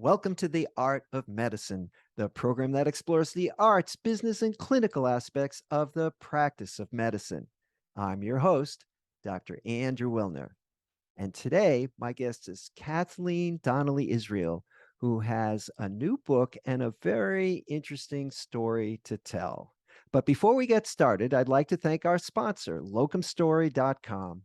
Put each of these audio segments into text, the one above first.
Welcome to The Art of Medicine, the program that explores the arts, business, and clinical aspects of the practice of medicine. I'm your host, Dr. Andrew Wilner. And today, my guest is Kathleen Donnelly Israel, who has a new book and a very interesting story to tell. But before we get started, I'd like to thank our sponsor, locumstory.com.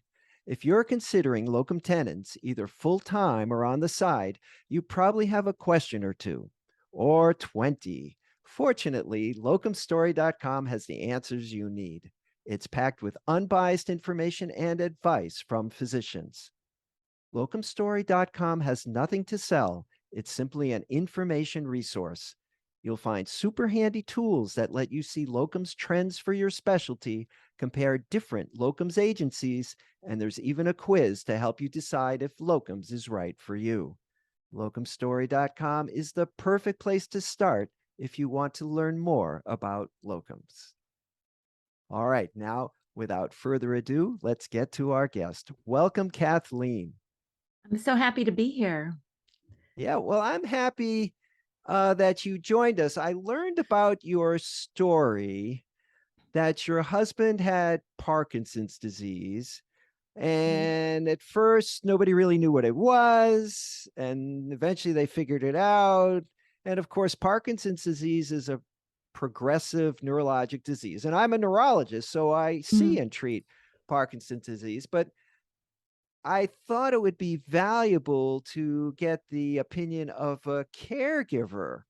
If you're considering locum tenens, either full time or on the side, you probably have a question or two, or 20. Fortunately, locumstory.com has the answers you need. It's packed with unbiased information and advice from physicians. Locumstory.com has nothing to sell. It's simply an information resource. You'll find super handy tools that let you see locums trends for your specialty, compare different locums agencies, and there's even a quiz to help you decide if locums is right for you. Locumstory.com is the perfect place to start if you want to learn more about locums. All right, now, without further ado, let's get to our guest. Welcome, Kathleen. I'm so happy to be here. Yeah, well, I'm happy that you joined us. I learned about your story that your husband had Parkinson's disease. And at first, nobody really knew what it was. And eventually they figured it out. And of course, Parkinson's disease is a progressive neurologic disease. And I'm a neurologist, so I see Mhm. and treat Parkinson's disease. But I thought it would be valuable to get the opinion of a caregiver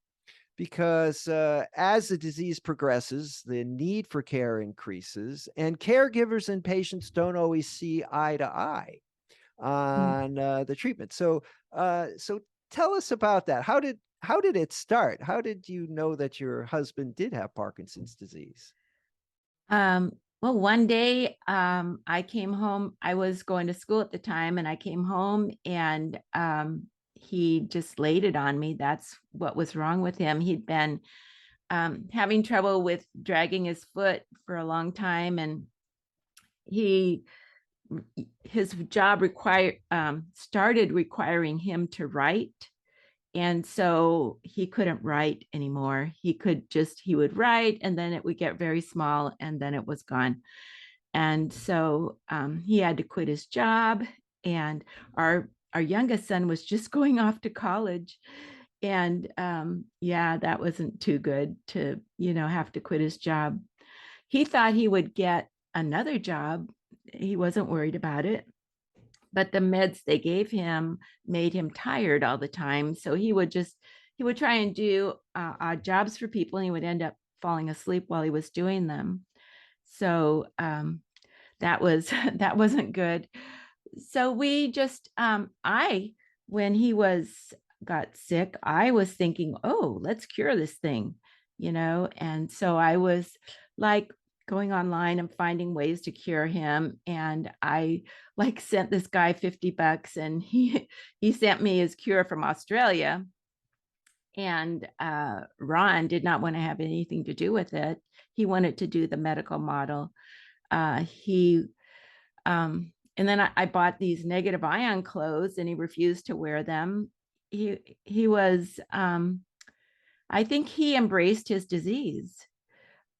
because as the disease progresses, the need for care increases, and caregivers and patients don't always see eye to eye Mm. on the treatment. So tell us about that. How did it start? How did you know that your husband did have Parkinson's disease? Well, one day I came home. I was going to school at the time, and I came home and he just laid it on me. That's what was wrong with him. He'd been having trouble with dragging his foot for a long time, and he his job started requiring him to write. And so he couldn't write anymore. He would write and then it would get very small and then it was gone. And so he had to quit his job. And our youngest son was just going off to college. And yeah, that wasn't too good to, have to quit his job. He thought he would get another job. He wasn't worried about it, but the meds they gave him made him tired all the time. So he would try and do odd jobs for people, and he would end up falling asleep while he was doing them. So that was that wasn't good. So we just I when he was got sick, I was thinking, oh, let's cure this thing, and so I was like going online and finding ways to cure him. And I like sent this guy $50 and he sent me his cure from Australia. And Ron did not want to have anything to do with it. He wanted to do the medical model. He and then I bought these negative ion clothes and he refused to wear them. He was I think he embraced his disease.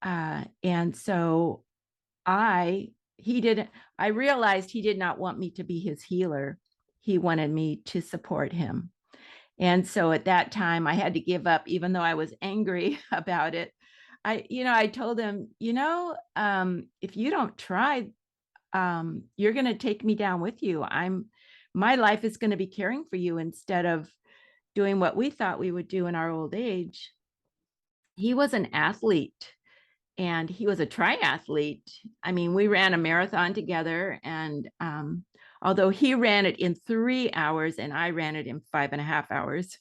And so I he didn't I realized he did not want me to be his healer. He wanted me to support him. And so at that time I had to give up, even though I was angry about it. I told him, if you don't try, you're going to take me down with you. My life is going to be caring for you instead of doing what we thought we would do in our old age. He was an athlete and he was a triathlete. I mean, we ran a marathon together, and although he ran it in 3 hours and I ran it in 5.5 hours.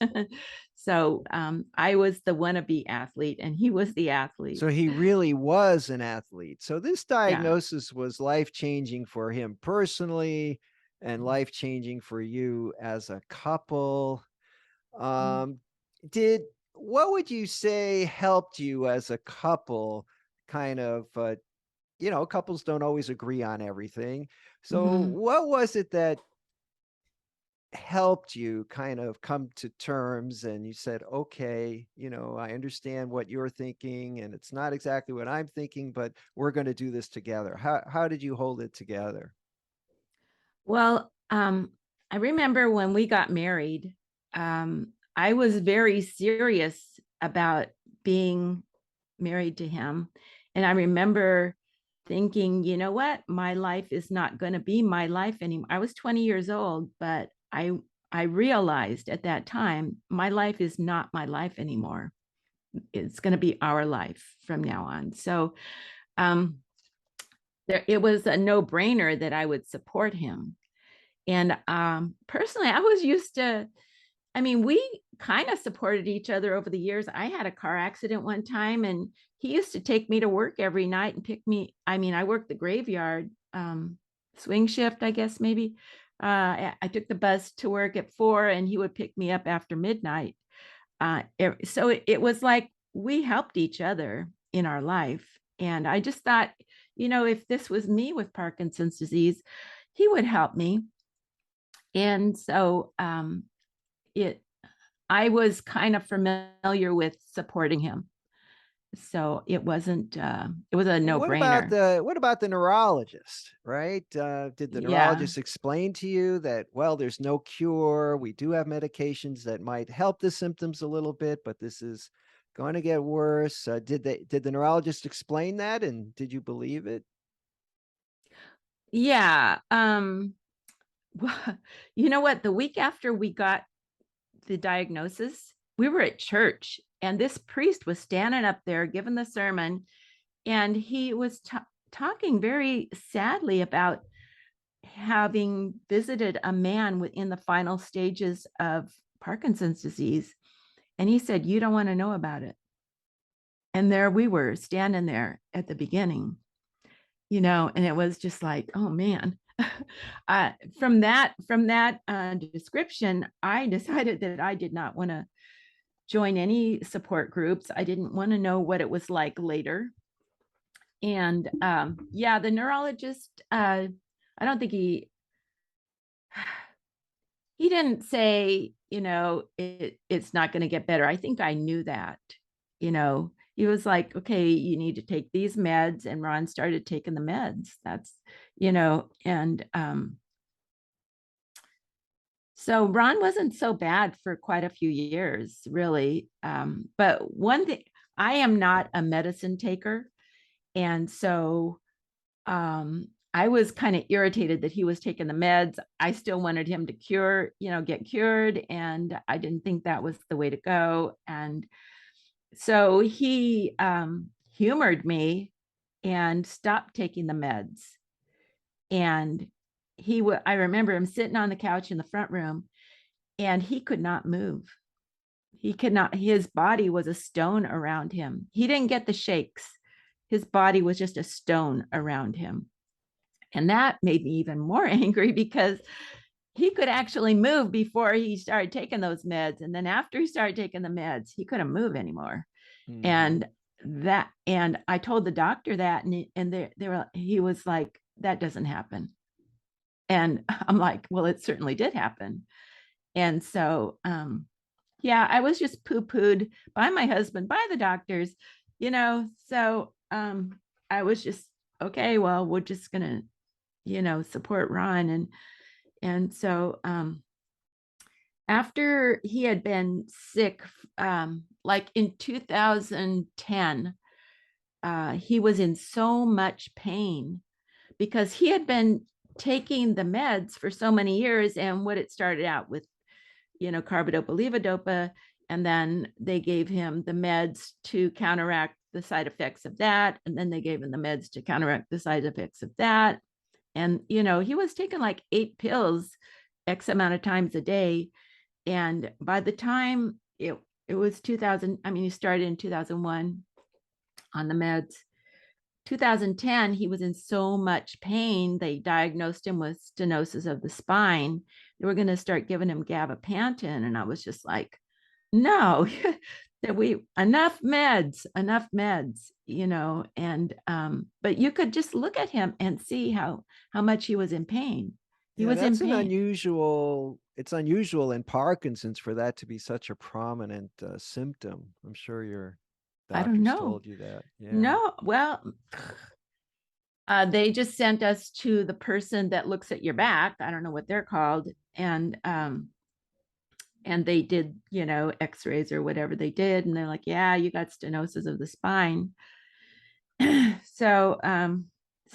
So I was the wannabe athlete and he was the athlete. So he really was an athlete. So this Yeah. diagnosis was life-changing for him personally and life-changing for you as a couple. Um, did what would you say helped you as a couple kind of couples don't always agree on everything. So Mm-hmm. what was it that helped you kind of come to terms and you said, okay, I understand what you're thinking and it's not exactly what I'm thinking, but we're going to do this together. How did you hold it together? Well, I remember when we got married, I was very serious about being married to him. And I remember thinking, you know what? My life is not going to be my life anymore. I was 20 years old, but I realized at that time my life is not my life anymore. It's going to be our life from now on. So um, it was a no-brainer that I would support him. And personally, I was used to, I mean, we kind of supported each other over the years. I had a car accident one time, and he used to take me to work every night and pick me. I mean, I worked the graveyard swing shift, I guess, maybe. I took the bus to work at 4, and he would pick me up after midnight. So it was like we helped each other in our life. And I just thought, if this was me with Parkinson's disease, he would help me. And so it I was kind of familiar with supporting him. So it was a no-brainer. What about the neurologist, right? Did the Yeah. neurologist explain to you that, well, there's no cure. We do have medications that might help the symptoms a little bit, but this is going to get worse. Did the neurologist explain that, and did you believe it? Yeah. You know what? The week after we got the diagnosis, we were at church and this priest was standing up there giving the sermon, and he was talking very sadly about having visited a man in the final stages of Parkinson's disease. And he said, "You don't want to know about it." And there we were standing there at the beginning, and it was just like, oh man. From that description, I decided that I did not want to join any support groups. I didn't want to know what it was like later. And yeah, the neurologist, I don't think he didn't say, it's not going to get better. I think I knew that, he was like, okay, you need to take these meds. And Ron started taking the meds. That's, and so Ron wasn't so bad for quite a few years, really. But one thing, I am not a medicine taker. And so I was kind of irritated that he was taking the meds. I still wanted him to get cured. And I didn't think that was the way to go. And so he humored me and stopped taking the meds. And I remember him sitting on the couch in the front room, and he could not move. He could not, his body was a stone around him. He didn't get the shakes. His body was just a stone around him. And that made me even more angry because he could actually move before he started taking those meds. And then after he started taking the meds, he couldn't move anymore. Mhm. And I told the doctor that, and he was like, that doesn't happen. And I'm like, well, it certainly did happen. And so, yeah, I was just poo-pooed by my husband, by the doctors, So I was just, okay, well, we're just gonna, support Ron. And so after he had been sick, like in 2010, he was in so much pain because he had been taking the meds for so many years. And what it started out with, carbidopa, levodopa, and then they gave him the meds to counteract the side effects of that. And then they gave him the meds to counteract the side effects of that. And, he was taking like 8 pills X amount of times a day. And by the time it was 2000, I mean, he started in 2001 on the meds. 2010, he was in so much pain, they diagnosed him with stenosis of the spine. They were going to start giving him gabapentin. And I was just like, no, that enough meds, and but you could just look at him and see how much he was in pain. He Yeah, was in that's an pain. unusual it's unusual in Parkinson's for that to be such a prominent symptom. I'm sure your I don't doctors know. told you that. Yeah. No, well, they just sent us to the person that looks at your back. I don't know what they're called. And they did, x-rays or whatever they did. And they're like, yeah, you got stenosis of the spine. So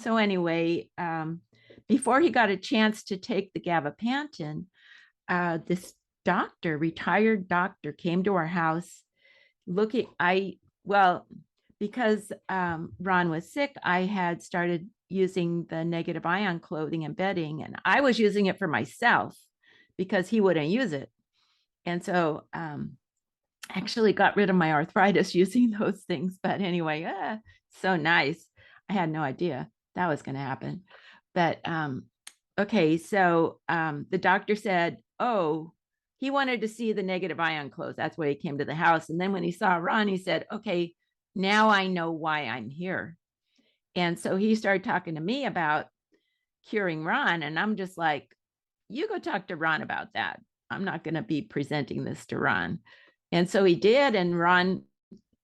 anyway, before he got a chance to take the gabapentin, this retired doctor, came to our house looking. Because Ron was sick, I had started using the negative ion clothing and bedding, and I was using it for myself because he wouldn't use it. And so actually got rid of my arthritis using those things. But anyway, so nice. I had no idea that was going to happen. But okay, so the doctor said, oh, he wanted to see the negative ion clothes. That's why he came to the house. And then when he saw Ron, he said, okay, now I know why I'm here. And so he started talking to me about curing Ron. And I'm just like, you go talk to Ron about that. I'm not going to be presenting this to Ron. And so he did. And Ron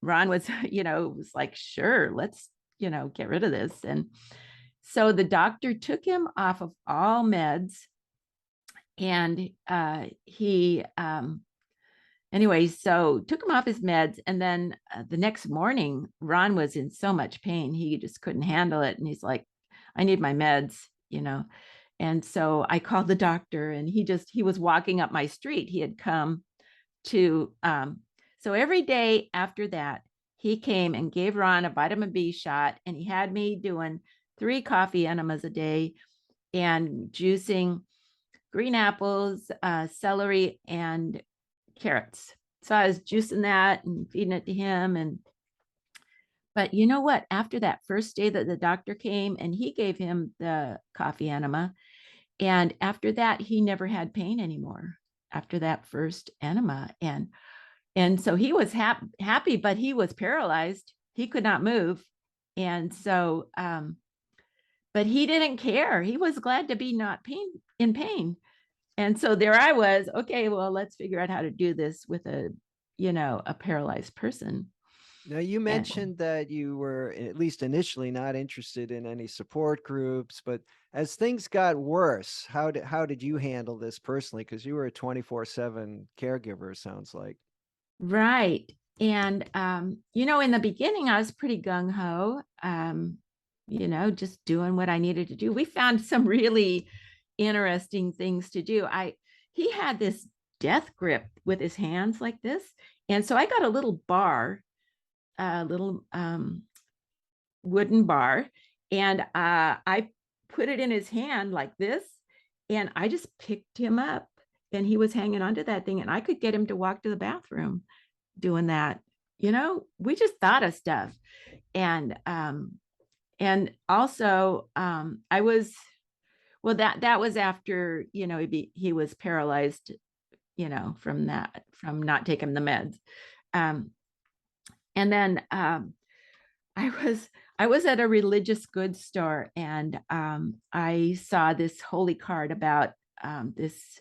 was, was like, sure, let's, get rid of this. And so the doctor took him off of all meds. And he, anyway, so took him off his meds. And then the next morning, Ron was in so much pain. He just couldn't handle it. And he's like, I need my meds. And so I called the doctor, and he was walking up my street. He had come to, so every day after that, he came and gave Ron a vitamin B shot, and he had me doing 3 coffee enemas a day and juicing green apples, celery, and carrots. So I was juicing that and feeding it to him. But you know what? After that first day that the doctor came and he gave him the coffee enema, and after that, he never had pain anymore after that first enema. And so he was happy, but he was paralyzed. He could not move. And so, but he didn't care. He was glad to be not in pain. And so there I was, okay, well, let's figure out how to do this with a paralyzed person. Now, you And mentioned that you were, at least initially, not interested in any support groups, but as things got worse, how did you handle this personally? Because you were a 24/7 caregiver, sounds like. right. And in the beginning, I was pretty gung ho, just doing what I needed to do. We found some really interesting things to do. He had this death grip with his hands like this. And so I got a little bar, a little wooden bar, and I put it in his hand like this, and I just picked him up, and he was hanging onto that thing, and I could get him to walk to the bathroom doing that. We just thought of stuff. And also I was, well, that was after, he was paralyzed, from not taking the meds. And then I was at a religious goods store, and I saw this holy card about this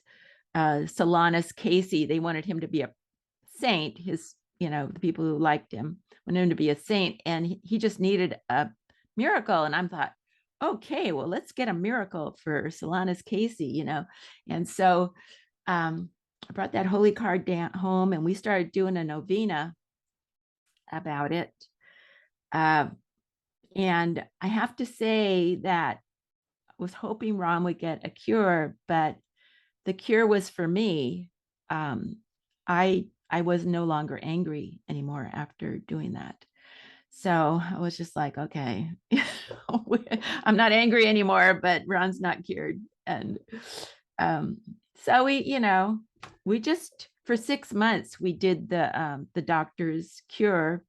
Solanus Casey. They wanted him to be a saint. The people who liked him wanted him to be a saint, and he just needed a miracle. And I thought, okay, well, let's get a miracle for Solanus Casey. And so I brought that holy card down home, and we started doing a novena about it. And I have to say that I was hoping Ron would get a cure, but the cure was for me. I was no longer angry anymore after doing that. So I was just like, okay, I'm not angry anymore, but Ron's not cured. And so we just, for 6 months, we did the doctor's cure.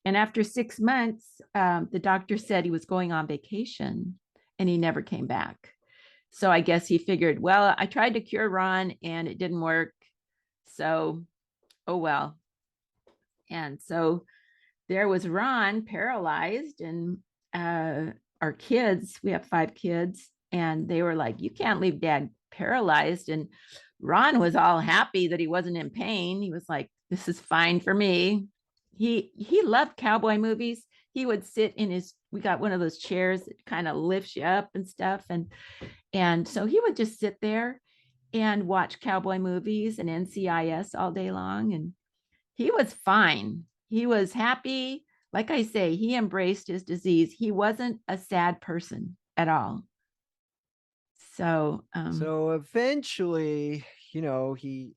And after 6 months, the doctor said he was going on vacation, and he never came back. So I guess he figured, well, I tried to cure Ron and it didn't work. So, oh well. And so there was Ron paralyzed, and our kids, we have 5 kids, and they were like, you can't leave dad paralyzed. And Ron was all happy that he wasn't in pain. He was like, this is fine for me. He loved cowboy movies. He would sit in his, we got one of those chairs that kind of lifts you up and stuff. And so he would just sit there and watch cowboy movies and NCIS all day long. And he was fine. He was happy. Like I say, he embraced his disease. He wasn't a sad person at all. So, So eventually, he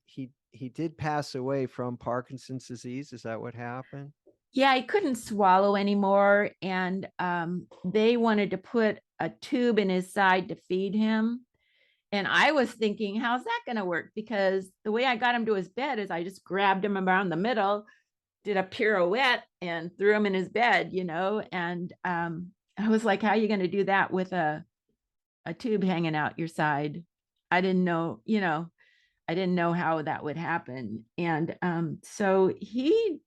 did pass away from Parkinson's disease. Is that what happened? yeah, he couldn't swallow anymore. And they wanted to put a tube in his side to feed him. And I was thinking, how's that going to work? Because the way I got him to his bed is I just grabbed him around the middle, did a pirouette, and threw him in his bed, And I was like, how are you going to do that with a tube hanging out your side? I didn't know, I didn't know how that would happen. And so he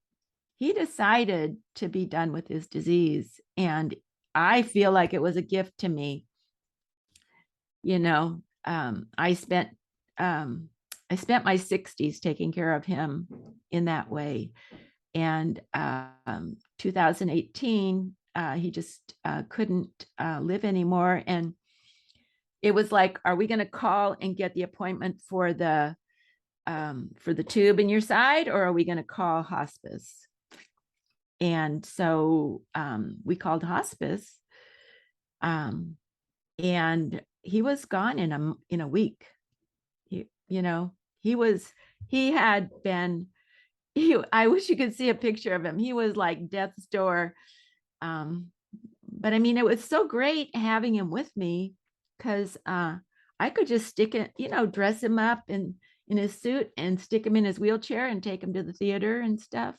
decided to be done with his disease. And I feel like it was a gift to me. I spent my 60s taking care of him in that way. And 2018, he just couldn't live anymore. And it was like, are we going to call and get the appointment for the tube in your side, or are we going to call hospice? And so we called hospice, and he was gone in a week. I wish you could see a picture of him. He was like death's door. But I mean, it was so great having him with me, because I could just stick it, dress him up in his suit and stick him in his wheelchair and take him to the theater and stuff,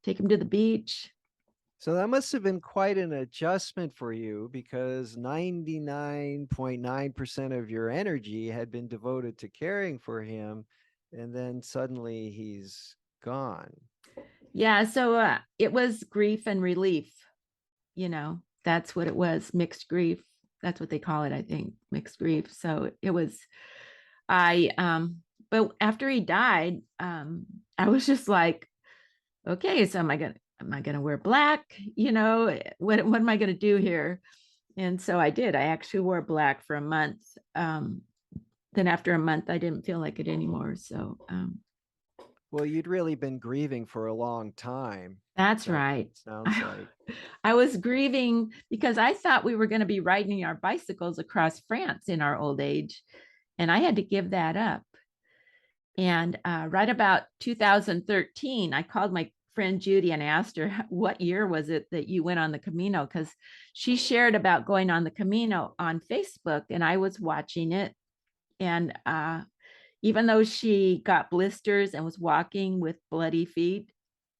take him to the beach. So that must have been quite an adjustment for you, because 99.9% of your energy had been devoted to caring for him. And then suddenly he's gone. Yeah. So it was grief and relief. That's what it was. Mixed grief. That's what they call it, I think, mixed grief. So it was, but after he died, I was just like, okay, so am I gonna wear black? What am I gonna do here? And so I did. I actually wore black for a month. Then after a month, I didn't feel like it anymore. So well, you'd really been grieving for a long time. That's right. Sounds like. I was grieving because I thought we were going to be riding our bicycles across France in our old age, and I had to give that up. And right about 2013, I called my friend Judy and asked her, what year was it that you went on the Camino? Because she shared about going on the Camino on Facebook, and I was watching it. And even though she got blisters and was walking with bloody feet,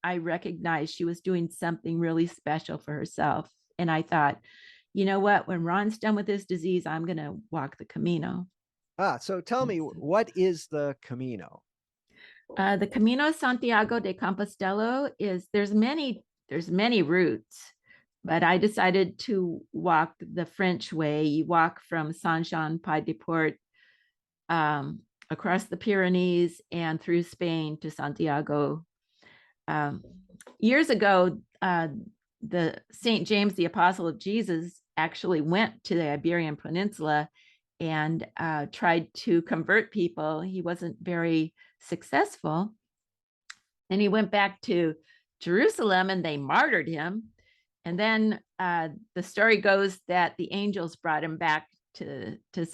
I recognized she was doing something really special for herself. And I thought, you know what? When Ron's done with his disease, I'm going to walk the Camino. So tell me, what is the Camino? The Camino Santiago de Compostela there's many routes, but I decided to walk the French way. You walk from Saint-Jean-Pied-de-Port across the Pyrenees and through Spain to Santiago. Years ago, the St. James, the Apostle of Jesus, actually went to the Iberian Peninsula and tried to convert people. He wasn't very successful. And he went back to Jerusalem and they martyred him. And then the story goes that the angels brought him back to to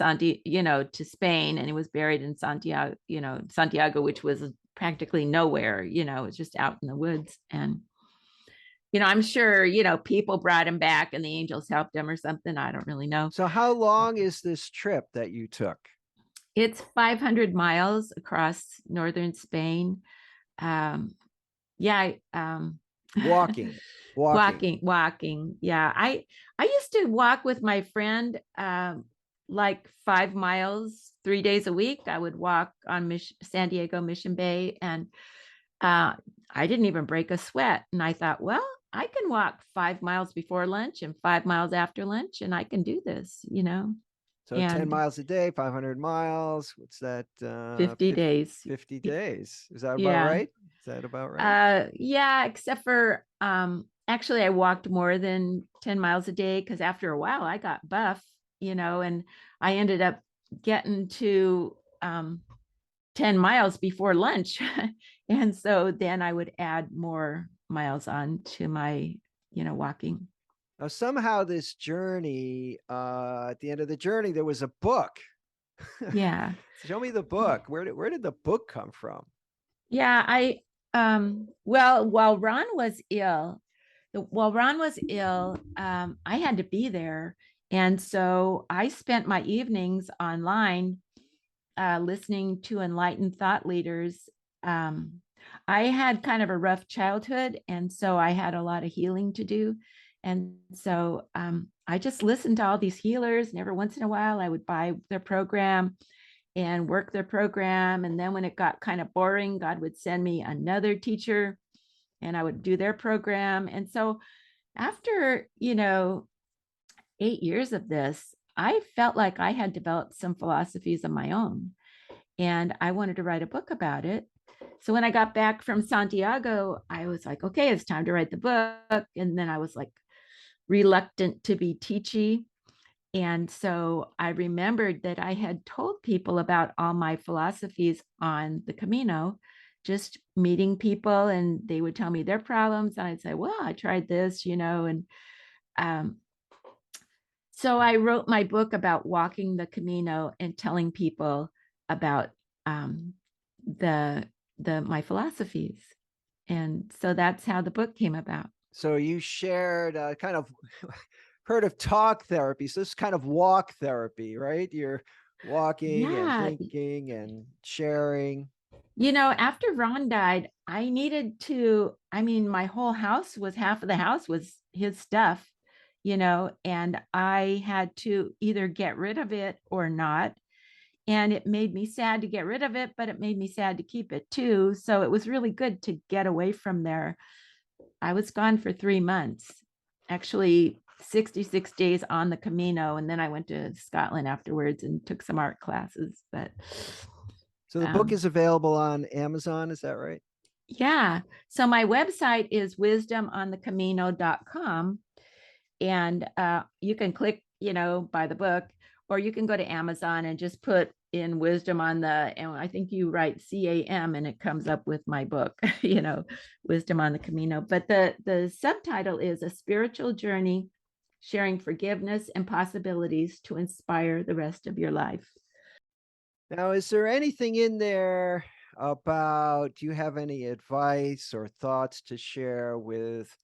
Spain, and he was buried in Santiago, which was practically nowhere. It's just out in the woods. And I'm sure people brought him back and the angels helped him or something. I don't really know. So how long is this trip that you took? It's 500 miles across northern Spain. Yeah. Walking. Yeah. I used to walk with my friend like 5 miles 3 days a week. I would walk on San Diego Mission Bay, and I didn't even break a sweat. And I thought, well, I can walk 5 miles before lunch and 5 miles after lunch, and I can do this. So 10 and miles a day, 500 miles. What's that? 50 days. 50 days. Is that about Yeah. right? Is that about right? Yeah, except for actually I walked more than 10 miles a day because after a while I got buff, and I ended up getting to 10 miles before lunch. And so then I would add more miles on to my, walking. Now, somehow this journey, at the end of the journey, there was a book. Yeah. Show me the book. Where did the book come from? Yeah, well, while Ron was ill, I had to be there. And so I spent my evenings online listening to enlightened thought leaders. Um, I had kind of a rough childhood, and so I had a lot of healing to do. And so I just listened to all these healers, and every once in a while I would buy their program and work their program. And then when it got kind of boring, God would send me another teacher and I would do their program. And so after, 8 years of this, I felt like I had developed some philosophies of my own and I wanted to write a book about it. So when I got back from Santiago, I was like, okay, it's time to write the book. And then I was like reluctant to be teachy. And so I remembered that I had told people about all my philosophies on the Camino, just meeting people, and they would tell me their problems. And I'd say, well, I tried this, and um, so I wrote my book about walking the Camino and telling people about um, the my philosophies. And so that's how the book came about. So you shared kind of heard of talk therapy. So this is kind of walk therapy, right? You're walking and Yeah, thinking and sharing. After Ron died, I needed to, I mean, my whole house was half of the house was his stuff, and I had to either get rid of it or not. And it made me sad to get rid of it, but it made me sad to keep it too. So it was really good to get away from there. I was gone for 3 months, actually 66 days on the Camino. And then I went to Scotland afterwards and took some art classes. But So the book um, is available on Amazon. Is that right? yeah. So my website is wisdomonthecamino.com. And you can click, buy the book, or you can go to Amazon and just put in wisdom on and I think you write CAM and it comes up with my book, Wisdom on the Camino. But the subtitle is A Spiritual Journey, Sharing Forgiveness and Possibilities to Inspire the Rest of Your Life. Now, is there anything in there about, do you have any advice or thoughts to share with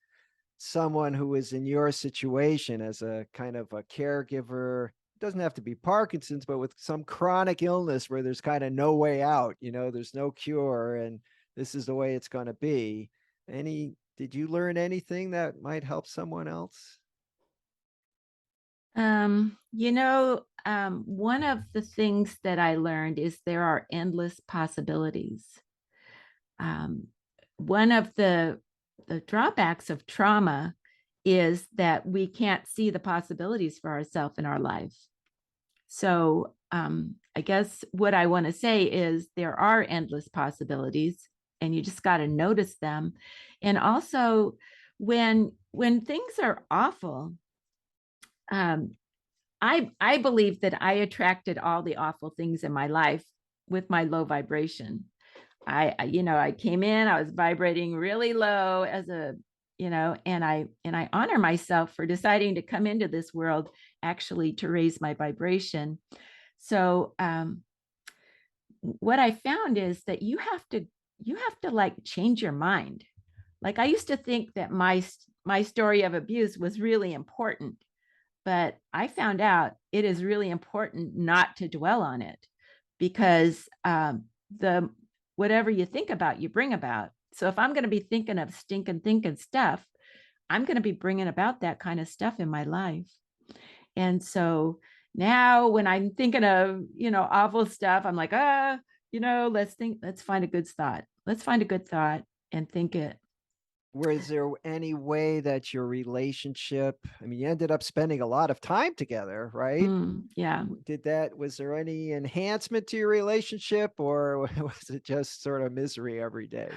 someone who is in your situation as a kind of a caregiver? It doesn't have to be Parkinson's, but with some chronic illness where there's kind of no way out, there's no cure and this is the way it's going to be. Did you learn anything that might help someone else? One of the things that I learned is there are endless possibilities. Um, one of the drawbacks of trauma is that we can't see the possibilities for ourselves in our life. So I guess what I want to say is there are endless possibilities and you just got to notice them. And also when things are awful, um, I believe that I attracted all the awful things in my life with my low vibration. I came in, I was vibrating really low and I honor myself for deciding to come into this world actually to raise my vibration. So what I found is that you have to like change your mind. Like I used to think that my story of abuse was really important, but I found out it is really important not to dwell on it because the whatever you think about, you bring about. So if I'm going to be thinking of stinking thinking stuff, I'm going to be bringing about that kind of stuff in my life. And so now when I'm thinking of, awful stuff, I'm like, let's find a good thought. Let's find a good thought and think it. Was there any way that your relationship, I mean, you ended up spending a lot of time together, right? Yeah. Was there any enhancement to your relationship, or was it just sort of misery every day?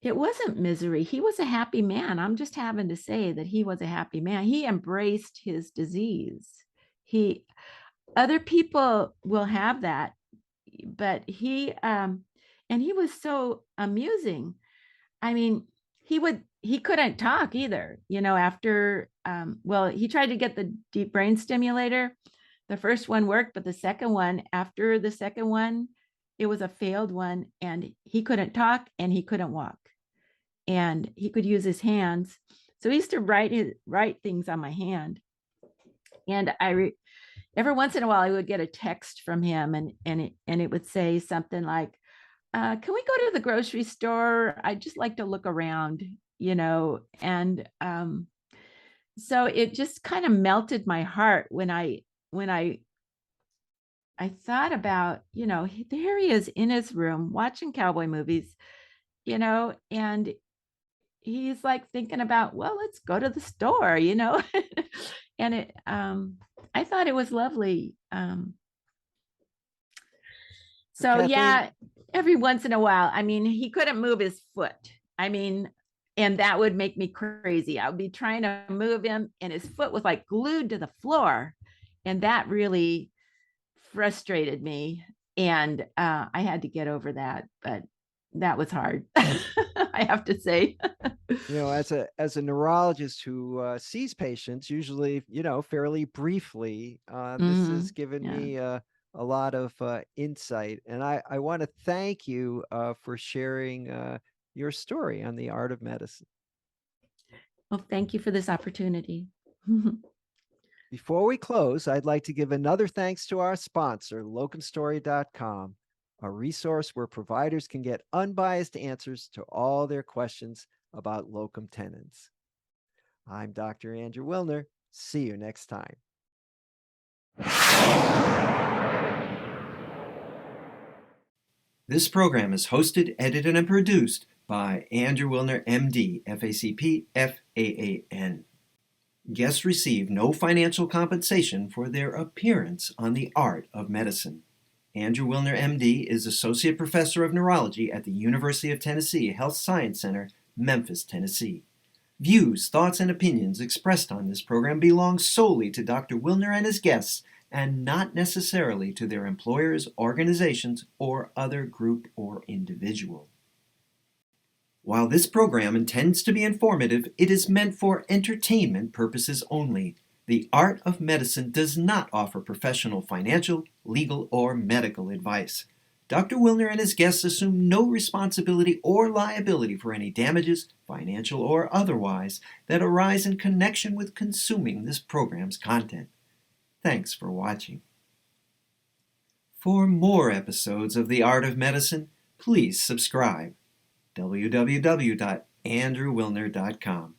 It wasn't misery. He was a happy man. I'm just having to say that he was a happy man. He embraced his disease. He Other people will have that, but and he was so amusing. I mean, he couldn't talk either, after well, he tried to get the deep brain stimulator. The first one worked, but the second one, after the second one, it was a failed one, and he couldn't talk and he couldn't walk, and he could use his hands. So he used to write things on my hand. And every once in a while I would get a text from him, and it would say something like, can we go to the grocery store? I'd just like to look around, and so it just kind of melted my heart when I thought about, there he is in his room watching cowboy movies, and he's like thinking about, well, let's go to the store. And I thought it was lovely. Well, So Kathleen, yeah, every once in a while, I mean, he couldn't move his foot. I mean, and that would make me crazy. I would be trying to move him and his foot was like glued to the floor. And that really frustrated me. And I had to get over that, but that was hard. I have to say. as a neurologist who sees patients usually, fairly briefly, this has given Yeah. me a lot of insight, and I want to thank you for sharing your story on the art of medicine. Well, thank you for this opportunity. Before we close, I'd like to give another thanks to our sponsor, locumstory.com, a resource where providers can get unbiased answers to all their questions about locum tenens. I'm Dr. Andrew Wilner. See you next time. This program is hosted, edited, and produced by Andrew Wilner, MD, FACP, FAAN. Guests receive no financial compensation for their appearance on the art of medicine. Andrew Wilner, MD, is Associate Professor of Neurology at the University of Tennessee Health Science Center, Memphis, Tennessee. Views, thoughts, and opinions expressed on this program belong solely to Dr. Wilner and his guests and not necessarily to their employers, organizations, or other group or individual. While this program intends to be informative, it is meant for entertainment purposes only. The art of medicine does not offer professional financial, legal, or medical advice. Dr. Wilner and his guests assume no responsibility or liability for any damages, financial or otherwise, that arise in connection with consuming this program's content. Thanks for watching. For more episodes of The Art of Medicine, please subscribe. www.andrewwilner.com